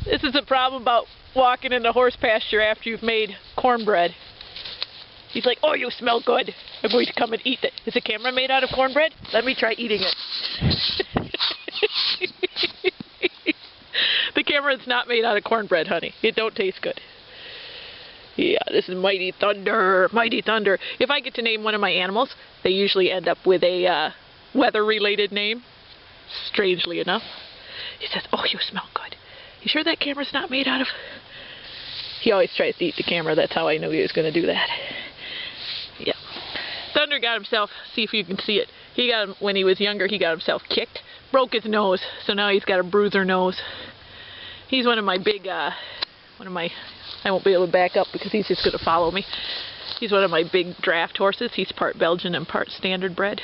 This is the problem about walking in the horse pasture after you've made cornbread. He's like, oh, you smell good. I'm going to come and eat it. Is the camera made out of cornbread? Let me try eating it. The camera is not made out of cornbread, honey. It don't taste good. Yeah, this is Mighty Thunder. Mighty Thunder. If I get to name one of my animals, they usually end up with a weather-related name. Strangely enough. He says, oh, you smell good. You sure that camera's not made out of... He always tries to eat the camera. That's how I knew he was going to do that. Yeah. Thunder got himself, see if you can see it. He got him, when he was younger, he got himself kicked. Broke his nose, so now he's got a bruiser nose. He's one of my big, I won't be able to back up because he's just going to follow me. He's one of my big draft horses. He's part Belgian and part standard bred.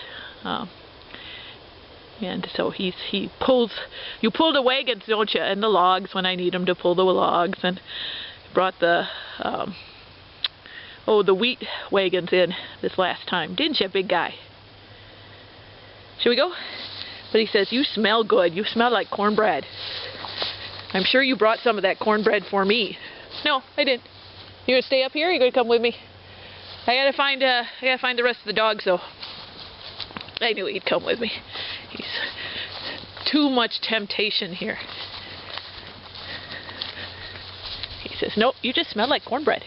And so he pulls, you pull the wagons, don't you, and the logs when I need him to pull the logs, and brought the, the wheat wagons in this last time. Didn't you, big guy? Should we go? But he says, you smell good. You smell like cornbread. I'm sure you brought some of that cornbread for me. No, I didn't. You gonna stay up here or you gonna come with me? I gotta find the rest of the dogs though. I knew he'd come with me. He's too much temptation here. He says, nope, you just smell like cornbread.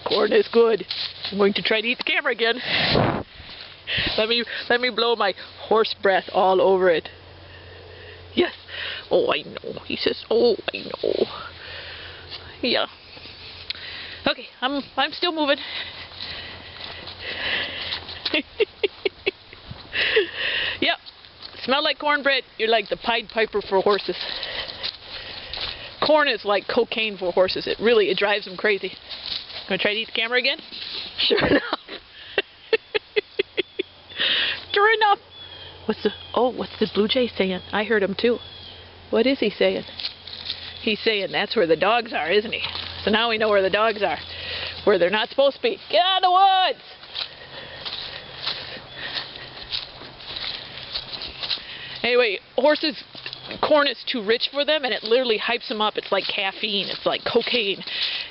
Corn is good. I'm going to try to eat the camera again. Let me blow my horse breath all over it. Yes. Oh, I know. He says, oh, I know. Yeah. Okay, I'm still moving. Yep. Smell like cornbread. You're like the Pied Piper for horses. Corn is like cocaine for horses. It drives them crazy. Gonna try to eat the camera again? Sure enough. Sure enough. What's the blue jay saying? I heard him too. What is he saying? He's saying that's where the dogs are, isn't he? So now we know where the dogs are. Where they're not supposed to be. Get out of the woods! Anyway, horses, corn is too rich for them, and it literally hypes them up. It's like caffeine. It's like cocaine.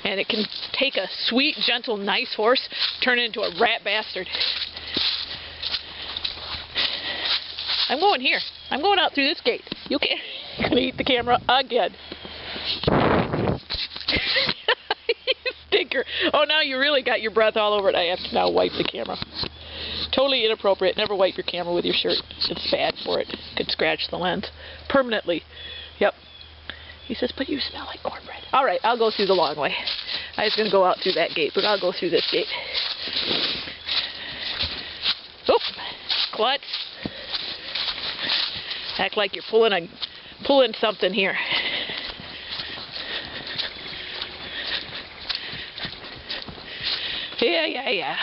And it can take a sweet, gentle, nice horse, turn it into a rat bastard. I'm going here. I'm going out through this gate. You can't. You're going to eat the camera again. You stinker. Oh, now you really got your breath all over it. I have to now wipe the camera. Totally inappropriate. Never wipe your camera with your shirt. It's bad for it. Could scratch the lens permanently. Yep. He says, but you smell like cornbread. All right, I'll go through the long way. I was going to go out through that gate, but I'll go through this gate. Oop. Klutz. Act like you're pulling something here. Yeah.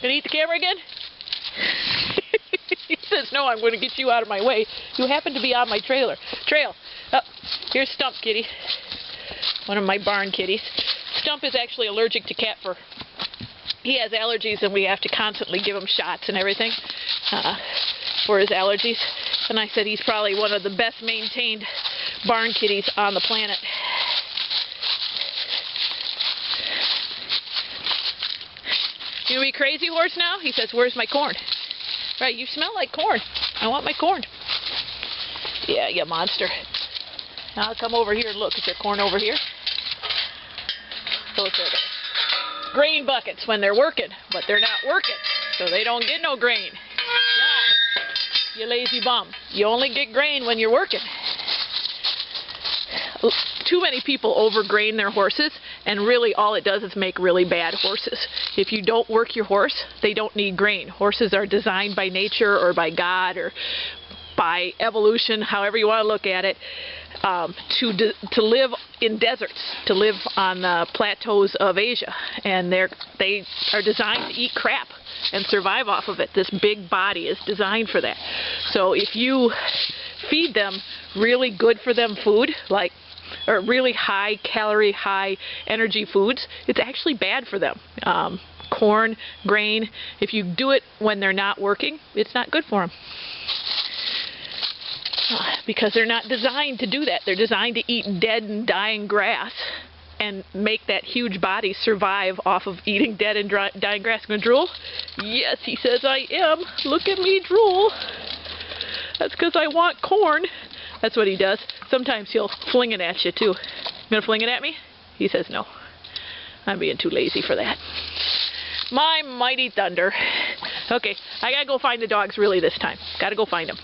Gonna eat the camera again? He says, no, I'm going to get you out of my way. You happen to be on my trail. Oh, here's Stump Kitty. One of my barn kitties. Stump is actually allergic to cat fur. He has allergies and we have to constantly give him shots and everything for his allergies. And I said he's probably one of the best maintained barn kitties on the planet. You gonna be crazy, horse, now? He says, where's my corn? Right, you smell like corn. I want my corn. Yeah, you monster. Now I'll come over here and look. Is there corn over here? Those are the grain buckets when they're working, but they're not working, so they don't get no grain. Yeah, you lazy bum. You only get grain when you're working. Too many people overgrain their horses, and really all it does is make really bad horses. If you don't work your horse, they don't need grain. Horses are designed by nature or by God or by evolution, however you want to look at it, to live in deserts, to live on the plateaus of Asia, and they are designed to eat crap and survive off of it. This big body is designed for that. So if you feed them really good for them food, like or really high calorie, high energy foods, it's actually bad for them. Corn, grain, if you do it when they're not working, it's not good for them. Because they're not designed to do that. They're designed to eat dead and dying grass and make that huge body survive off of eating dead and dying grass. Gonna drool? Yes, he says I am. Look at me drool. That's because I want corn. That's what he does. Sometimes he'll fling it at you too. You gonna fling it at me? He says no. I'm being too lazy for that. My mighty thunder. Okay, I gotta go find the dogs really this time. Gotta go find them.